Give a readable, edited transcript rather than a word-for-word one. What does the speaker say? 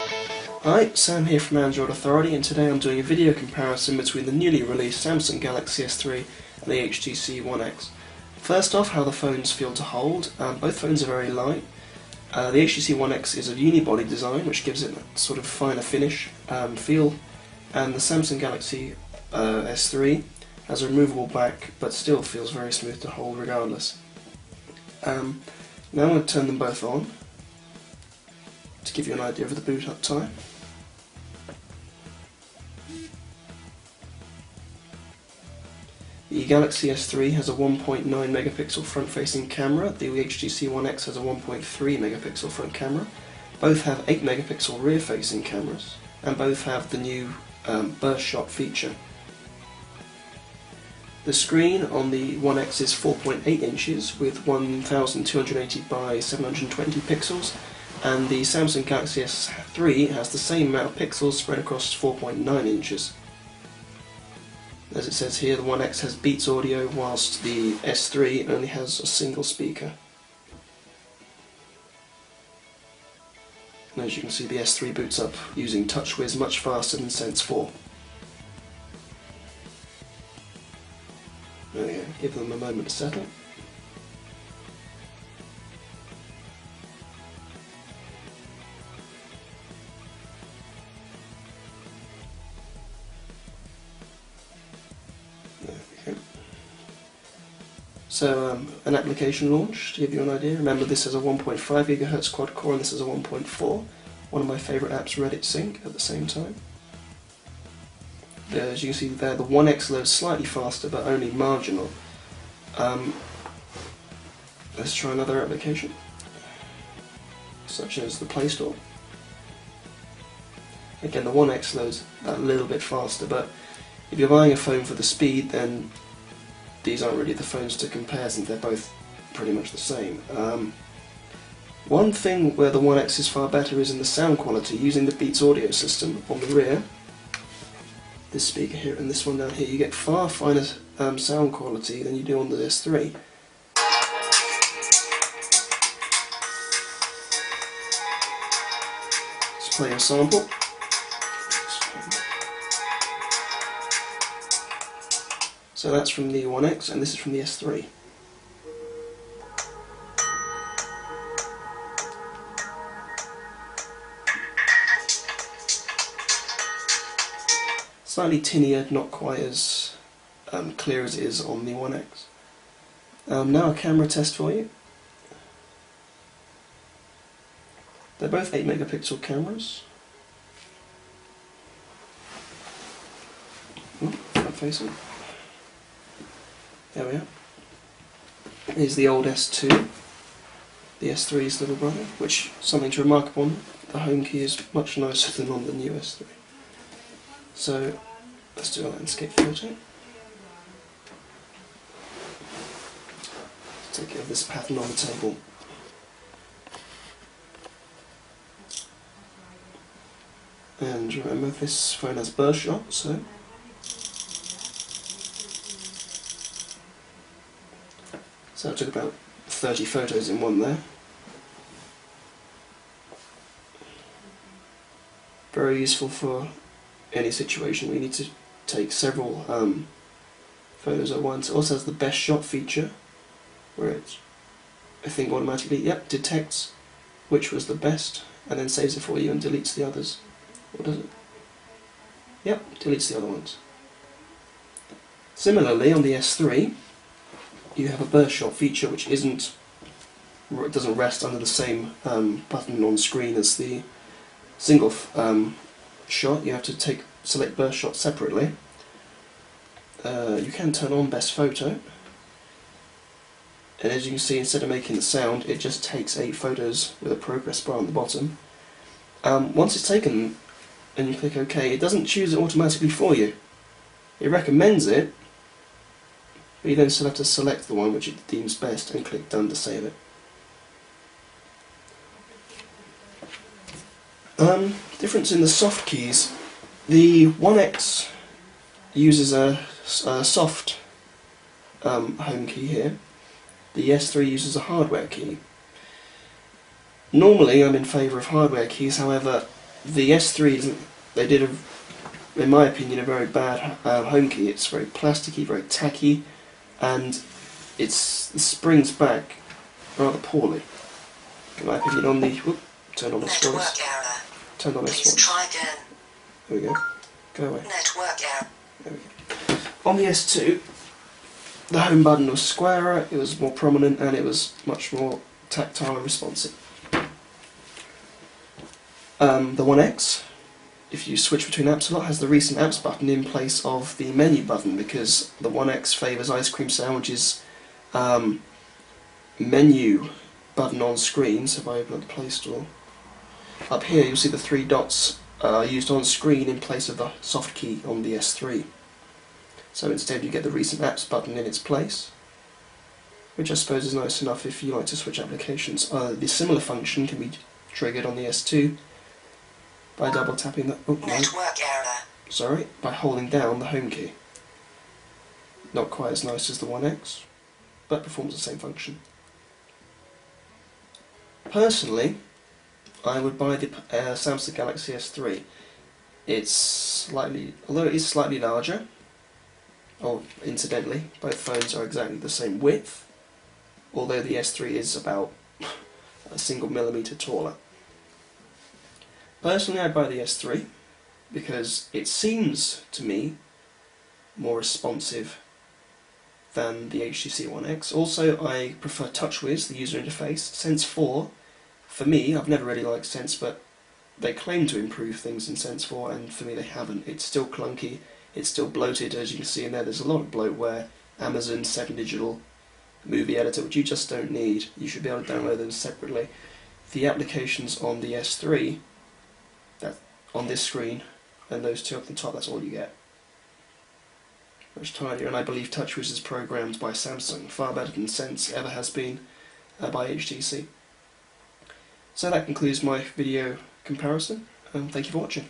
Hi, Sam here from Android Authority, and today I'm doing a video comparison between the newly released Samsung Galaxy S3 and the HTC One X. First off, how the phones feel to hold. Both phones are very light. The HTC One X is a unibody design, which gives it a sort of finer finish feel, and the Samsung Galaxy S3 has a removable back, but still feels very smooth to hold regardless. Now I'm going to turn them both on to give you an idea of the boot up time. The Galaxy S3 has a 1.9 megapixel front-facing camera, the HTC One X has a 1.3 megapixel front camera. Both have 8 megapixel rear-facing cameras, and both have the new burst shot feature. The screen on the One X is 4.8 inches with 1280 by 720 pixels, and the Samsung Galaxy S3 has the same amount of pixels spread across 4.9 inches. As it says here, the One X has Beats audio, whilst the S3 only has a single speaker. And as you can see, the S3 boots up using TouchWiz much faster than Sense 4. There we go, give them a moment to settle. There we go. So, an application launch, to give you an idea. Remember, this is a 1.5 GHz quad core and this is a 1.4. One of my favourite apps, Reddit Sync, at the same time. As you can see there, the One X loads slightly faster, but only marginal. Let's try another application, such as the Play Store. Again, the One X loads a little bit faster, but if you're buying a phone for the speed, then these aren't really the phones to compare, since they're both pretty much the same. One thing where the One X is far better is in the sound quality. Using the Beats audio system on the rear, this speaker here and this one down here, you get far finer sound quality than you do on the S3. Let's play a sample. So that's from the One X and this is from the S3. Slightly tinnier, not quite as clear as it is on the One X. Now a camera test for you. They're both 8 megapixel cameras. Front facing. There we are. Here's the old S2, the S3's little brother, which something to remark upon, the home key is much nicer than on the new S3. So let's do a landscape photo. Take care of this pattern on the table. And remember, this phone has burst shot, so I took about 30 photos in one there. Very useful for any situation where you need to take several photos at once. It also has the best shot feature, where it, I think, automatically detects which was the best and then saves it for you and deletes the others. Or does it? Yep, deletes the other ones. Similarly, on the S3, you have a burst shot feature which doesn't rest under the same button on screen as the single shot. You have to select burst shot separately. You can turn on best photo, and as you can see, instead of making the sound, it just takes 8 photos with a progress bar on the bottom. Once it's taken and you click OK, it doesn't choose it automatically for you. It recommends it, but you then still have to select the one which it deems best and click Done to save it. Difference in the soft keys. The One X uses a soft home key here. The S3 uses a hardware key. Normally I'm in favour of hardware keys, however the S3 isn't, they did, in my opinion, a very bad home key. It's very plasticky, very tacky, and it springs back rather poorly, in my opinion. On the turn on this voice. Turn on this one. Try again. There we go. Go away. Network error. There we go. On the S2, the home button was squarer, it was more prominent, and it was much more tactile and responsive. The One X, if you switch between apps a lot, has the recent apps button in place of the menu button, because the One X favours Ice Cream Sandwich's menu button on screen. So if I open up the Play Store, up here you'll see the 3 dots used on screen in place of the soft key on the S3. So instead you get the recent apps button in its place, which I suppose is nice enough if you like to switch applications. The similar function can be triggered on the S2 by double tapping the network error. Sorry, by holding down the home key. Not quite as nice as the One X, but performs the same function. Personally, I would buy the Samsung Galaxy S3. Although it is slightly larger, incidentally, both phones are exactly the same width, although the S3 is about a single millimetre taller. Personally, I'd buy the S3 because it seems to me more responsive than the HTC One X. Also, I prefer TouchWiz, the user interface. Sense 4, for me, I've never really liked Sense, but they claim to improve things in Sense 4, and for me they haven't. It's still clunky, it's still bloated, as you can see in there. There's a lot of bloatware. Amazon 7 Digital Movie Editor, which you just don't need. You should be able to download them separately. The applications on the S3, on this screen, and those two up the top, that's all you get. Much tidier, and I believe TouchWiz is programmed by Samsung, far better than Sense ever has been by HTC. So that concludes my video comparison, and thank you for watching.